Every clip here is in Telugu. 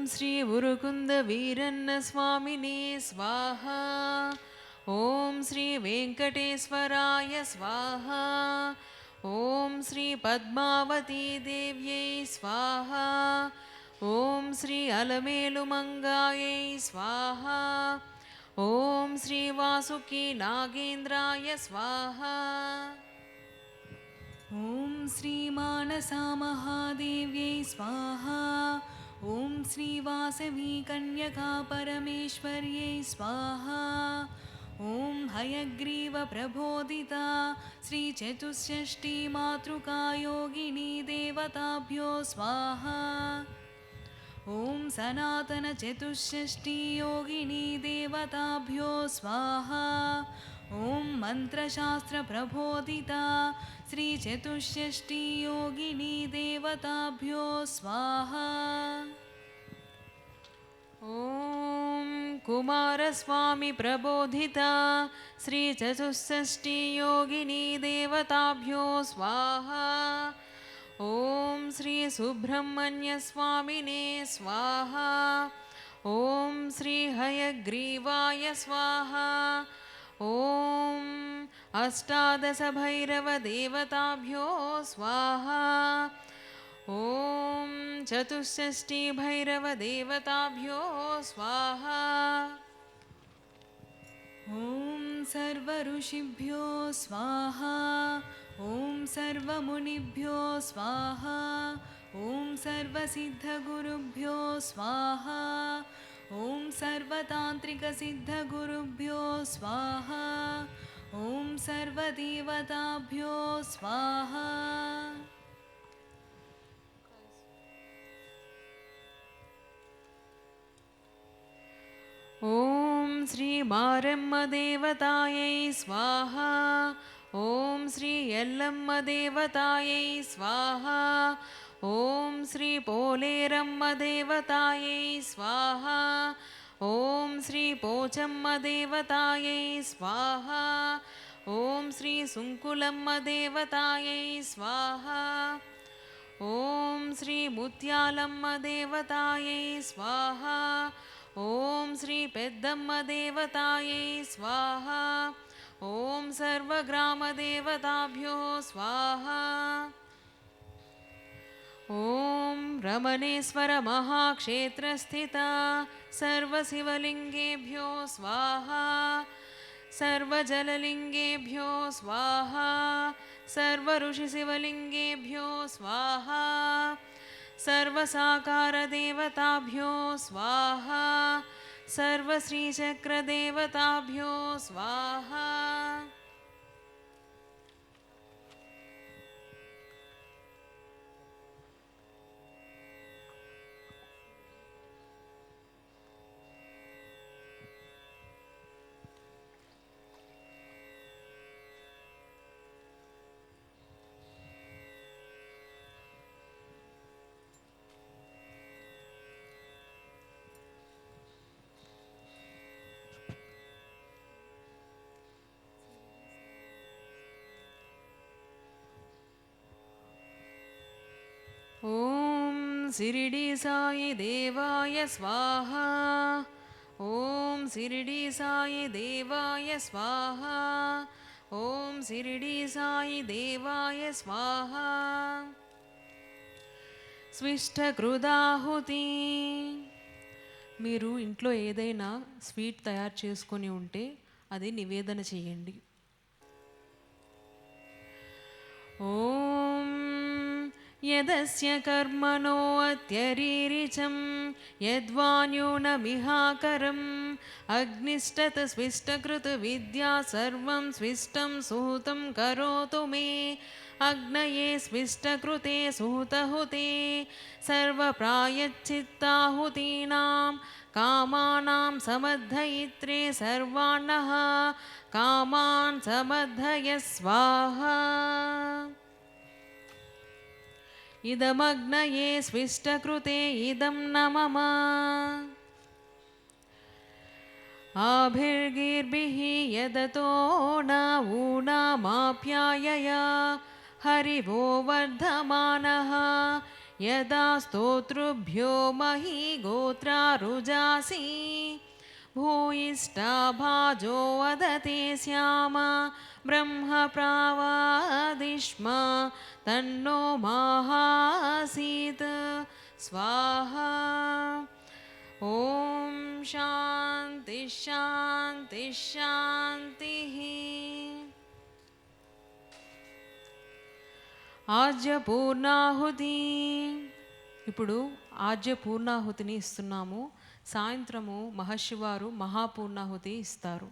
श्री उरुकुंद वीरन्न स्वामिने स्वाहा। ओम श्री वेंकटेश्वराय स्वाहा। ओम श्री पद्मावती देव्यै स्वाहा। ओम श्री अलमेलुमंगायै स्वाहा। ओम श्री वासुकी नागेन्द्राय स्वाहा। ओम श्री मानसा महादेव्यै स्वाहा। ओम श्री वासवी कन्यका परमेश्वर्यै स्वाहा। ओम हयग्रीव प्रबोधिता श्री चतुष्षष्ठी मातृका योगिनी देवताभ्यो स्वाहा। ओम सनातन चतुष्षष्ठी योगिनी देवताभ्यो स्वाहा। ओम मंत्रशास्त्र प्रबोधिता श्री चतुष्षष्ठी योगिनी देवताभ्यो स्वाहा। ओम कुमारस्वामी प्रबोधिता श्री चतुष्षष्ठी योगिनी देवताभ्यो स्वाहा। ओम श्री सुब्रह्मण्य स्वामिने स्वाहा। ओम श्री हयग्रीवाय स्वाहा। ओम अष्टादश भैरव देवताभ्यो स्वाहा। ओम चतुष्षष्ठी भैरव देवताभ्यो स्वाहा। ओम सर्व ऋषिभ्यो स्वाहा। ओम सर्वमुनिभ्यो स्वाहा। ओम सर्वसिद्धगुरुभ्यो स्वाहा। ओम सर्वतांत्रिकसिद्धगुरुभ्यो स्वाहा। ओम सर्वदेवताभ्यो स्वाहा। ओम श्री मारम्म देवतायै स्वाहा। ओम श्री यल्लम्म देवतायै स्वाहा। ओम श्री पोलेरम्म देवतायै स्वाहा। ओम श्री पोचम्म देवतायै स्वाहा। ओम श्री सुंकुलम्म देवतायै स्वाहा। ओम श्री मुत्यालम्म देवतायै स्वाहा। ओम श्री पेद्दम्म देवतायै स्वाहा। ओम सर्वग्राम देवताभ्यो स्वाहा। ओम रमणेश्वर महाक्षेत्रस्थिता सर्वशिवलिंगेभ्यो स्वाहा। सर्वजललिंगेभ्यो स्वाहा। सर्वऋषिशिवलिंगेभ्यो स्वाहा। सर्वसाकारदेवताभ्यो स्वाहा। सर्वश्रीचक्रदेवताभ्यो स्वाहा। ओम शिरडी साई देवाय स्वाहा। ओम शिरडी साई देवाय स्वाहा। ओम शिरडी साई देवाय स्वाहा। స్విష్టకృదాహుతి. మీరు ఇంట్లో ఏదైనా స్వీట్ తయారు చేసుకొని ఉంటే అది నివేదన చేయండి. ఓం యదస్య కర్మణో అత్యరీరిచం యద్వాన్యూనమిహాకరం అగ్నిష్టత స్విష్టకృత విద్యా సర్వం స్విష్టం సుహృతం కరోతు మే అగ్నయే స్విష్టకృతే సుహృతహుతే సర్వప్రాయశ్చిత్తాహుతీనాం కామానాం సమద్ధయిత్రే సర్వాణః కామాన్ సమద్ధయ స్వాహా. ఇదమగ్నయే స్విష్టకృతే ఇదం న మమ ఆభిర్గీర్భిః యదతో న ఊనామాప్యాయయ హరివో వర్ధమానః यदा स्तोतृभ्यो मही गोत्रा रुजासि भूयिष्ठा भाजो वदते श्याम ब्रह्म प्रावादिष्म तन्नो माहासीत् स्वाहा। ओम शांति शांति शांति। ఆజ్య పూర్ణాహుతి. ఇప్పుడు ఆజ్య పూర్ణాహుతిని ఇస్తున్నాము. సాయంత్రము మహర్షి వారు మహాపూర్ణాహుతి ఇస్తారు.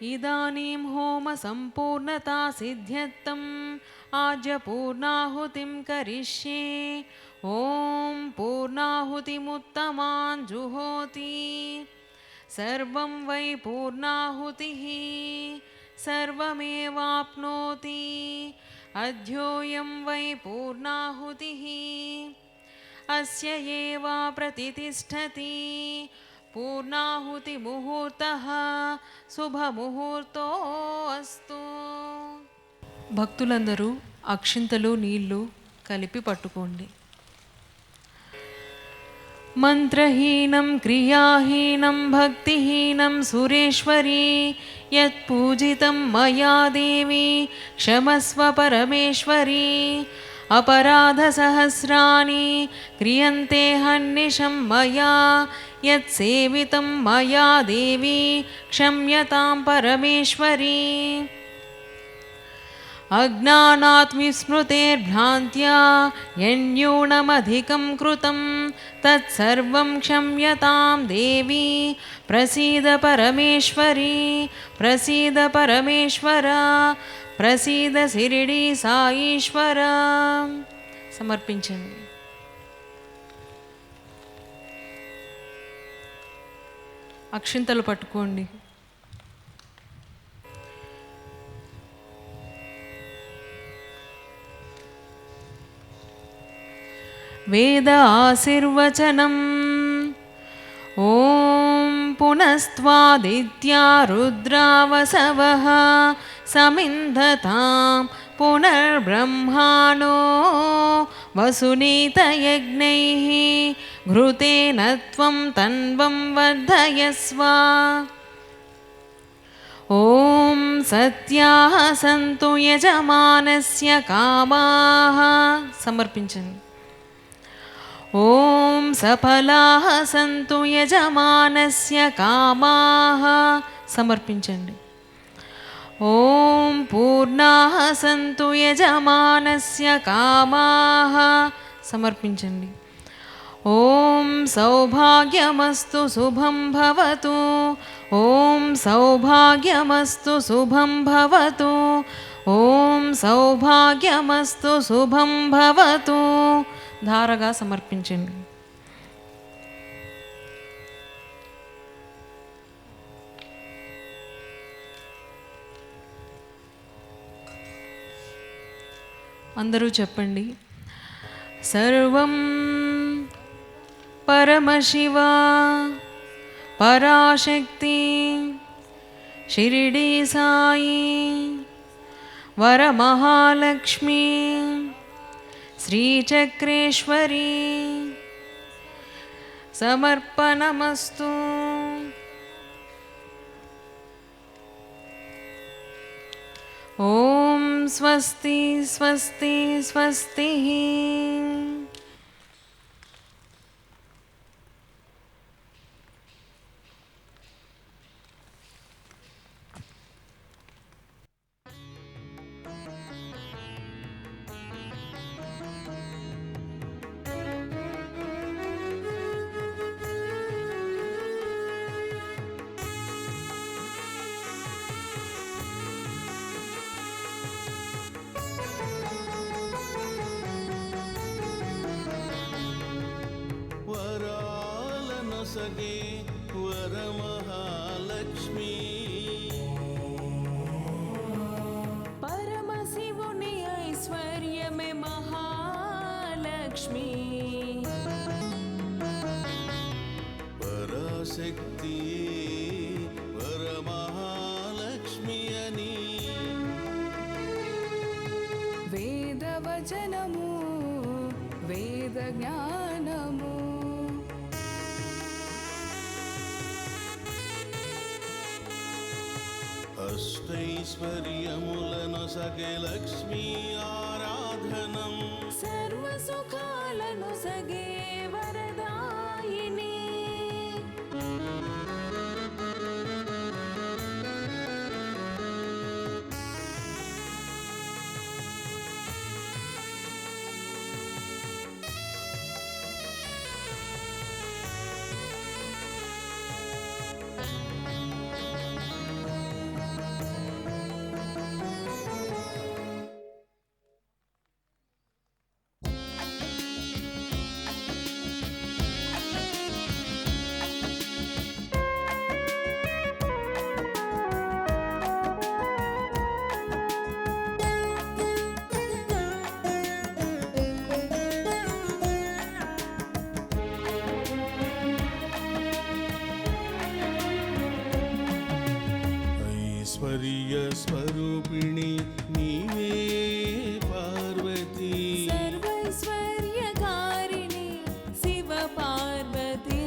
ఇదానీం హోమ సంపూర్ణతా సిద్ధ్యర్థం ఆజ్య పూర్ణాహుతిం కరిష్యే. ఓం పూర్ణాహుతిముత్తమాన్ జుహోతి. सर्वं वै पूर्णाहुतिः सर्वमेवाप्नोति. अध्योऽयं वै पूर्णाहुतिः अस्य एव प्रतितिष्ठति. పూర్ణాహుతిముహూర్తః శుభముహూర్తో అస్తు. భక్తులందరూ అక్షింతలు నీళ్లు కలిపి పట్టుకోండి. మంత్రహీనం క్రియాహీనం భక్తిహీనం సురేశ్వరీ యత్పూజితం మయా దేవి క్షమస్వ పరమేశ్వరీ. అపరాధ సహస్రాణి క్రియంతే హన్నిశం మయా యత్సేవితం మయా దేవి క్షమ్యతాం పరమేశ్వరీ. అజ్ఞానాత్ విస్మృతేర్భ్రాంత్యా యన్యూనమధికం కృతం తత్సర్వం క్షమ్యతాం దేవి ప్రసీద పరమేశ్వరీ. ప్రసీద పరమేశ్వర. ప్రసీద శిరిడి సాయీశ్వర. సమర్పించండి. అక్షింతలు పట్టుకోండి. వేద ఆశీర్వచనం. ఓం పునస్త్వాదిత్యా రుద్రావసవః సమింధతాం పునర్బ్రహ్మాణో వసునీతయజ్ఞైః ఘృతేన త్వం తన్వం వర్ధయస్వ. ఓం సత్యాః సంతు యజమానస్య కామాః. సమర్పించండి. ఓం సఫలాః సంతు యజమానస్య కామాః. సమర్పించండి. ఓం పూర్ణాః సంతు యజమానస్య కామాః. సమర్పించండి. ఓం సౌభాగ్యమస్తు శుభం భవతు. ఓం సౌభాగ్యమస్తు శుభం భవతు. ఓం సౌభాగ్యమస్తు శుభం భవతు. ధారగా సమర్పించండి. అందరూ చెప్పండి. సర్వం పరమశివ పరాశక్తి షిరిడి సాయి వరమహాలక్ష్మి శ్రీచక్రేశ్వరి సమర్పణమస్తు. ఓం స్వస్తి స్వస్తి స్వస్తి. సగే వరమహాలక్ష్మి పరమశివుని ఐశ్వర్యమే మహాలక్ష్మి పరాశక్తి వరమహాలక్ష్మి అని వచనము వేద జ్ఞానము. అష్టైశ్వర్యములనొసగే లక్ష్మీ ఆరాధనం. సర్వ సుఖాలను సగే వరదాయిని. ఐశ్వర్య స్వరూపిణి నీవే పార్వతీ. సర్వైశ్వర్యకారిణి శివ పార్వతీ.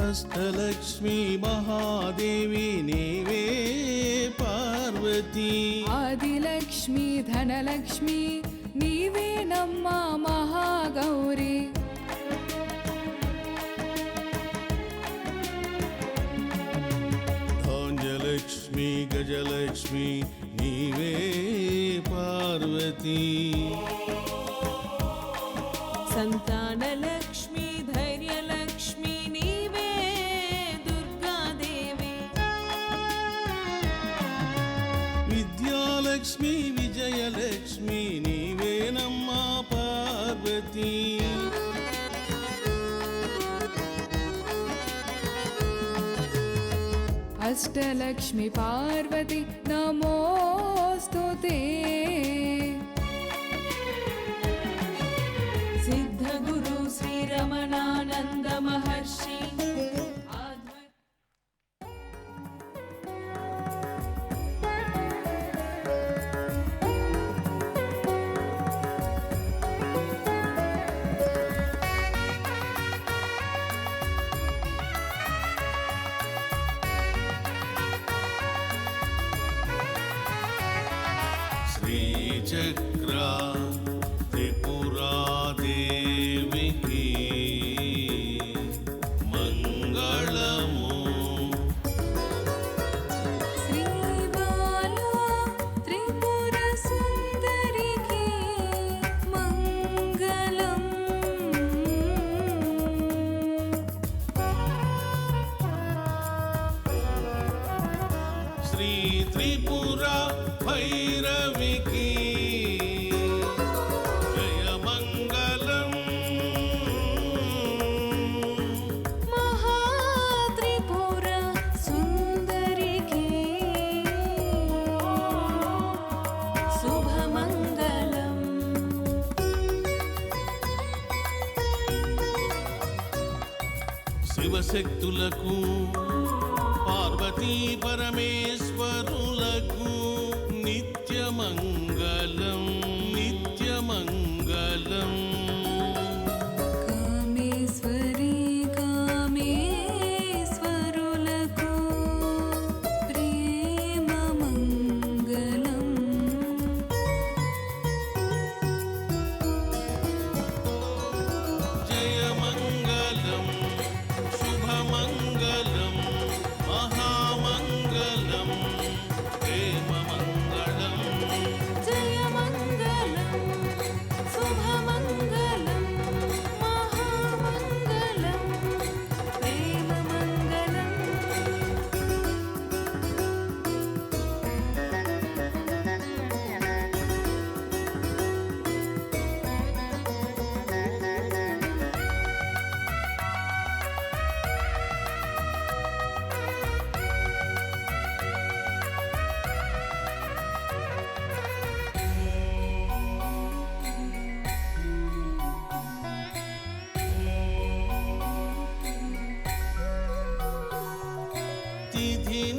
అష్టలక్ష్మీ మహాదేవి నీవే పార్వతీ. ఆదిలక్ష్మి ధనలక్ష్మి నీవే నమ్మ మహాగౌరి. ధాన్యలక్ష్మి గజలక్ష్మి నీవే పార్వతీ. సంతానలక్ష్మి ధైర్యలక్ష్మి నీవే దుర్గాదేవి. విద్యాలక్ష్మి విజయలక్ష్మి నీవే నమ్మా పార్వతీ. అష్టలక్ష్మి పార్వతి నమోస్తుతే. సిద్ధగురు శ్రీరమణానంద మహర్షి. శ్రీచక్ర త్రిపురాదేవికి మంగళము. శ్రీబాల త్రిపుర సుందరికి మంగళం. శ్రీ త్రిపుర భైరవికి జయమంగళం. మహాత్రిపుర సుందరికి శుభమంగళం. శివశక్తులకు పార్వతీ పరమేశ్వరులకు నిత్యమంగళం నిత్యమంగళం. కామేశ్వరి కామేశ్వరులకు ప్రేమ మంగళం. జయమంగళం శుభమంగళం మహామంగళం ప్రేమమంగళం.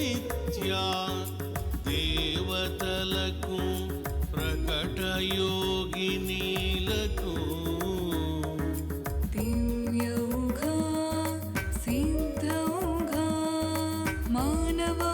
నిత్యా దేవతలకు ప్రకటయోగినీలకు दिव्यौघा सिद्धौघा मानवा